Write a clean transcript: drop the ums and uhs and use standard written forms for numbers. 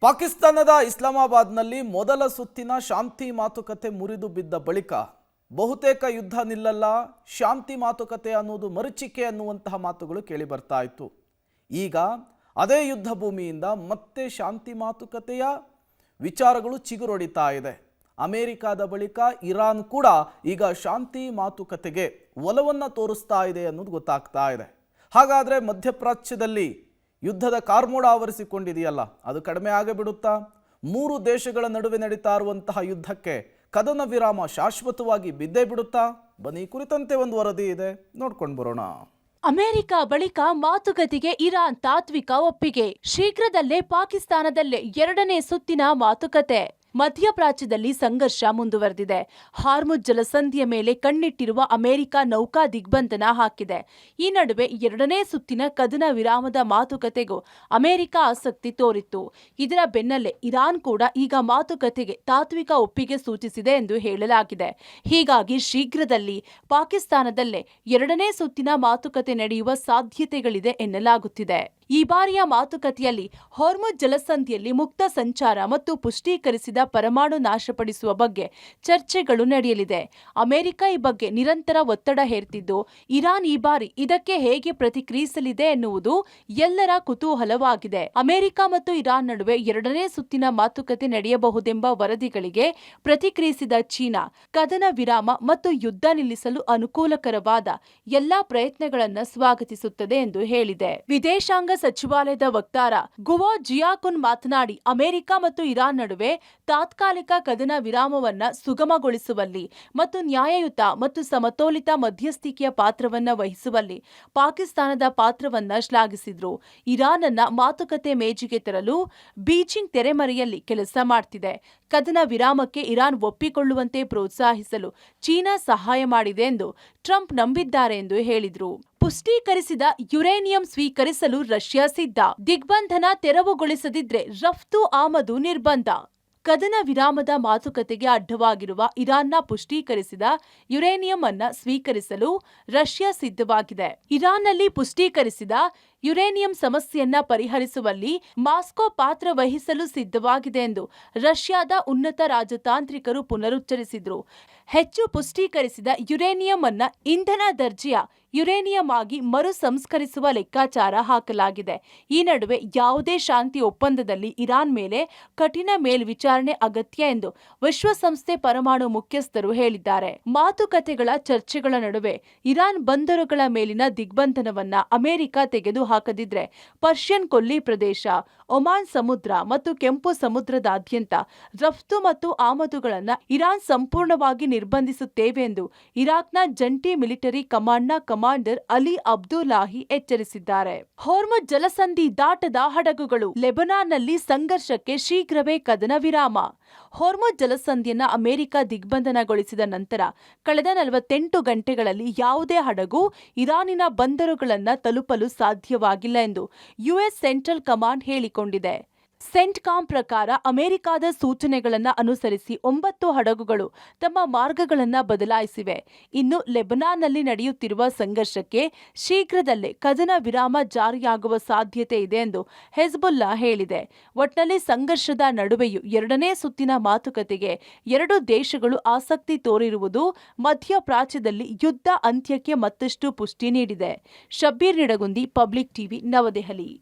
ಪಾಕಿಸ್ತಾನದ ಇಸ್ಲಾಮಾಬಾದ್ನಲ್ಲಿ ಮೊದಲ ಸುತ್ತಿನ ಶಾಂತಿ ಮಾತುಕತೆ ಮುರಿದು ಬಿದ್ದ ಬಳಿಕ ಬಹುತೇಕ ಯುದ್ಧ ನಿಲ್ಲಲ್ಲ, ಶಾಂತಿ ಮಾತುಕತೆ ಅನ್ನೋದು ಮರುಚಿಕೆ ಅನ್ನುವಂತಹ ಮಾತುಗಳು ಕೇಳಿ ಬರ್ತಾ ಇತ್ತು. ಈಗ ಅದೇ ಯುದ್ಧ ಭೂಮಿಯಿಂದ ಮತ್ತೆ ಶಾಂತಿ ಮಾತುಕತೆಯ ವಿಚಾರಗಳು ಚಿಗುರೊಡಿತಾ ಇದೆ. ಅಮೆರಿಕಾದ ಬಳಿಕ ಇರಾನ್ ಕೂಡ ಈಗ ಶಾಂತಿ ಮಾತುಕತೆಗೆ ಒಲವನ್ನು ತೋರಿಸ್ತಾ ಇದೆ ಅನ್ನೋದು ಗೊತ್ತಾಗ್ತಾ ಇದೆ. ಹಾಗಾದರೆ ಮಧ್ಯಪ್ರಾಚ್ಯದಲ್ಲಿ ಯುದ್ಧದ ಕಾರ್ಮೋಡ ಆವರಿಸಿಕೊಂಡಿದೆಯಲ್ಲ, ಅದು ಕಡಿಮೆ ಆಗಿಬಿಡುತ್ತಾ? ಮೂರು ದೇಶಗಳ ನಡುವೆ ನಡೀತಾ ಇರುವಂತಹ ಯುದ್ಧಕ್ಕೆ ಕದನ ವಿರಾಮ ಶಾಶ್ವತವಾಗಿ ಬಿದ್ದೇ ಬಿಡುತ್ತಾ? ಬನ್ನಿ, ಕುರಿತಂತೆ ಒಂದು ವರದಿ ಇದೆ, ನೋಡ್ಕೊಂಡು ಬರೋಣ. ಅಮೆರಿಕ ಬಳಿಕ ಮಾತುಕತೆಗೆ ಇರಾನ್ ತಾತ್ವಿಕ ಒಪ್ಪಿಗೆ. ಶೀಘ್ರದಲ್ಲೇ ಪಾಕಿಸ್ತಾನದಲ್ಲೇ ಎರಡನೇ ಸುತ್ತಿನ ಮಾತುಕತೆ. ಮಧ್ಯಪ್ರಾಚ್ಯದಲ್ಲಿ ಸಂಘರ್ಷ ಮುಂದುವರೆದಿದೆ. ಹಾರ್ಮುಜ್ ಜಲಸಂಧಿಯ ಮೇಲೆ ಕಣ್ಣಿಟ್ಟಿರುವ ಅಮೆರಿಕ ನೌಕಾ ದಿಗ್ಬಂಧನ ಹಾಕಿದೆ. ಈ ನಡುವೆ ಎರಡನೇ ಸುತ್ತಿನ ಕದನ ವಿರಾಮದ ಮಾತುಕತೆಗೂ ಅಮೆರಿಕ ಆಸಕ್ತಿ ತೋರಿತ್ತು. ಇದರ ಬೆನ್ನಲ್ಲೇ ಇರಾನ್ ಕೂಡ ಈಗ ಮಾತುಕತೆಗೆ ತಾತ್ವಿಕ ಒಪ್ಪಿಗೆ ಸೂಚಿಸಿದೆ ಎಂದು ಹೇಳಲಾಗಿದೆ. ಹೀಗಾಗಿ ಶೀಘ್ರದಲ್ಲಿ ಪಾಕಿಸ್ತಾನದಲ್ಲೇ ಎರಡನೇ ಸುತ್ತಿನ ಮಾತುಕತೆ ನಡೆಯುವ ಸಾಧ್ಯತೆಗಳಿದೆ ಎನ್ನಲಾಗುತ್ತಿದೆ. ಈ ಬಾರಿಯ ಮಾತುಕತೆಯಲ್ಲಿ ಹಾರ್ಮುಜ್ ಜಲಸಂಧಿಯಲ್ಲಿ ಮುಕ್ತ ಸಂಚಾರ ಮತ್ತು ಪುಷ್ಟೀಕರಿಸಿದ ಪರಮಾಣು ನಾಶಪಡಿಸುವ ಬಗ್ಗೆ ಚರ್ಚೆಗಳು ನಡೆಯಲಿದೆ. ಅಮೆರಿಕ ಈ ಬಗ್ಗೆ ನಿರಂತರ ಒತ್ತಡ ಹೇರ್ತಿದ್ದು, ಇರಾನ್ ಈ ಬಾರಿ ಇದಕ್ಕೆ ಹೇಗೆ ಪ್ರತಿಕ್ರಿಯಿಸಲಿದೆ ಎನ್ನುವುದು ಎಲ್ಲರ ಕುತೂಹಲವಾಗಿದೆ. ಅಮೆರಿಕ ಮತ್ತು ಇರಾನ್ ನಡುವೆ ಎರಡನೇ ಸುತ್ತಿನ ಮಾತುಕತೆ ನಡೆಯಬಹುದೆಂಬ ವರದಿಗಳಿಗೆ ಪ್ರತಿಕ್ರಿಯಿಸಿದ ಚೀನಾ, ಕದನ ವಿರಾಮ ಮತ್ತು ಯುದ್ಧ ನಿಲ್ಲಿಸಲು ಅನುಕೂಲಕರವಾದ ಎಲ್ಲಾ ಪ್ರಯತ್ನಗಳನ್ನು ಸ್ವಾಗತಿಸುತ್ತದೆ ಎಂದು ಹೇಳಿದೆ. ವಿದೇಶಾಂಗ ಸಚಿವಾಲಯದ ವಕ್ತಾರ ಗುವೋ ಜಿಯಾಕುನ್ ಮಾತನಾಡಿ, ಅಮೆರಿಕ ಮತ್ತು ಇರಾನ್ ನಡುವೆ ತಾತ್ಕಾಲಿಕ ಕದನ ವಿರಾಮವನ್ನ ಸುಗಮಗೊಳಿಸುವಲ್ಲಿ ಮತ್ತು ನ್ಯಾಯಯುತ ಮತ್ತು ಸಮತೋಲಿತ ಮಧ್ಯಸ್ಥಿಕೆಯ ಪಾತ್ರವನ್ನ ವಹಿಸುವಲ್ಲಿ ಪಾಕಿಸ್ತಾನದ ಪಾತ್ರವನ್ನ ಶ್ಲಾಘಿಸಿದ್ರು. ಇರಾನ್ ಅನ್ನ ಮಾತುಕತೆ ಮೇಜಿಗೆ ತರಲು ಬೀಜಿಂಗ್ ತೆರೆಮರೆಯಲ್ಲಿ ಕೆಲಸ ಮಾಡ್ತಿದೆ. ಕದನ ವಿರಾಮಕ್ಕೆ ಇರಾನ್ ಒಪ್ಪಿಕೊಳ್ಳುವಂತೆ ಪ್ರೋತ್ಸಾಹಿಸಲು ಚೀನಾ ಸಹಾಯ ಮಾಡಿದೆ ಎಂದು ಟ್ರಂಪ್ ನಂಬಿದ್ದಾರೆ ಎಂದು ಹೇಳಿದ್ರು. ಪುಷ್ಟೀಕರಿಸಿದ ಯುರೇನಿಯಂ ಸ್ವೀಕರಿಸಲು ರಷ್ಯಾ ಸಿದ್ಧ. ದಿಗ್ಬಂಧನ ತೆರವುಗೊಳಿಸದಿದ್ರೆ ರಫ್ತು ಆಮದು ನಿರ್ಬಂಧ. ಕದನ ವಿರಾಮದ ಮಾತುಕತೆಗೆ ಅಡ್ಡವಾಗಿರುವ ಇರಾನ್ನ ಪುಷ್ಟೀಕರಿಸಿದ ಯುರೇನಿಯಂ ಅನ್ನ ಸ್ವೀಕರಿಸಲು ರಷ್ಯಾ ಸಿದ್ಧವಾಗಿದೆ. ಇರಾನ್ನಲ್ಲಿ ಪುಷ್ಟೀಕರಿಸಿದ ಯುರೇನಿಯಂ ಸಮಸ್ಯೆಯನ್ನ ಪರಿಹರಿಸುವಲ್ಲಿ ಮಾಸ್ಕೋ ಪಾತ್ರ ವಹಿಸಲು ಸಿದ್ಧವಾಗಿದೆ ಎಂದು ರಷ್ಯಾದ ಉನ್ನತ ರಾಜತಾಂತ್ರಿಕರು ಪುನರುಚ್ಚರಿಸಿದ್ರು. ಹೆಚ್ಚು ಪುಷ್ಟೀಕರಿಸಿದ ಯುರೇನಿಯಂ ಅನ್ನ ಇಂಧನ ದರ್ಜೆಯ ಯುರೇನಿಯಂ ಆಗಿ ಮರು ಸಂಸ್ಕರಿಸುವ ಲೆಕ್ಕಾಚಾರ ಹಾಕಲಾಗಿದೆ. ಈ ನಡುವೆ ಯಾವುದೇ ಶಾಂತಿ ಒಪ್ಪಂದದಲ್ಲಿ ಇರಾನ್ ಮೇಲೆ ಕಠಿಣ ಮೇಲ್ವಿಚಾರಣೆ ಅಗತ್ಯ ಎಂದು ವಿಶ್ವಸಂಸ್ಥೆ ಪರಮಾಣು ಮುಖ್ಯಸ್ಥರು ಹೇಳಿದ್ದಾರೆ. ಮಾತುಕತೆಗಳ ಚರ್ಚೆಗಳ ನಡುವೆ ಇರಾನ್ ಬಂದರುಗಳ ಮೇಲಿನ ದಿಗ್ಬಂಧನವನ್ನ ಅಮೆರಿಕ ತೆಗೆದು ಹಾಕದಿದ್ರೆ ಪರ್ಷಿಯನ್ ಕೊಲ್ಲಿ ಪ್ರದೇಶ, ಒಮಾನ್ ಸಮುದ್ರ ಮತ್ತು ಕೆಂಪು ಸಮುದ್ರದಾದ್ಯಂತ ರಫ್ತು ಮತ್ತು ಆಮದುಗಳನ್ನು ಇರಾನ್ ಸಂಪೂರ್ಣವಾಗಿ ನಿರ್ಬಂಧಿಸುತ್ತೇವೆ ಎಂದು ಇರಾಕ್ನ ಜಂಟಿ ಮಿಲಿಟರಿ ಕಮಾಂಡ್ನ ಕಮಾಂಡರ್ ಅಲಿ ಅಬ್ದುಲ್ಲಾಹಿ ಎಚ್ಚರಿಸಿದ್ದಾರೆ. ಹಾರ್ಮುಜ್ ಜಲಸಂಧಿ ದಾಟದ ಹಡಗುಗಳು. ಲೆಬನಾನ್ನಲ್ಲಿ ಸಂಘರ್ಷಕ್ಕೆ ಶೀಘ್ರವೇ ಕದನ ವಿರಾಮ. ಹಾರ್ಮುಜ್ ಜಲಸಂಧಿಯನ್ನ ಅಮೆರಿಕ ದಿಗ್ಬಂಧನಗೊಳಿಸಿದ ನಂತರ ಕಳೆದ 48 ಗಂಟೆಗಳಲ್ಲಿ ಯಾವುದೇ ಹಡಗು ಇರಾನಿನ ಬಂದರುಗಳನ್ನು ತಲುಪಲು ಸಾಧ್ಯವಾಗಿಲ್ಲ ಎಂದು ಯುಎಸ್ ಸೆಂಟ್ರಲ್ ಕಮಾಂಡ್ ಹೇಳಿಕೊಂಡಿದೆ. ಸೆಂಟ್ಕಾಮ್ ಪ್ರಕಾರ ಅಮೆರಿಕದ ಸೂಚನೆಗಳನ್ನು ಅನುಸರಿಸಿ 9 ಹಡಗುಗಳು ತಮ್ಮ ಮಾರ್ಗಗಳನ್ನು ಬದಲಾಯಿಸಿವೆ. ಇನ್ನು ಲೆಬನಾನ್ನಲ್ಲಿ ನಡೆಯುತ್ತಿರುವ ಸಂಘರ್ಷಕ್ಕೆ ಶೀಘ್ರದಲ್ಲೇ ಕದನ ವಿರಾಮ ಜಾರಿಯಾಗುವ ಸಾಧ್ಯತೆ ಇದೆ ಎಂದು ಹೆಜ್ಬುಲ್ಲಾ ಹೇಳಿದೆ. ಒಟ್ನಲ್ಲಿ ಸಂಘರ್ಷದ ನಡುವೆಯೂ ಎರಡನೇ ಸುತ್ತಿನ ಮಾತುಕತೆಗೆ ಎರಡು ದೇಶಗಳು ಆಸಕ್ತಿ ತೋರಿರುವುದು ಮಧ್ಯಪ್ರಾಚ್ಯದಲ್ಲಿ ಯುದ್ಧ ಅಂತ್ಯಕ್ಕೆ ಮತ್ತಷ್ಟು ಪುಷ್ಟಿ ನೀಡಿದೆ. ಶಬ್ಬೀರ್ ನಿಡಗುಂದಿ, ಪಬ್ಲಿಕ್ ಟಿವಿ, ನವದೆಹಲಿ.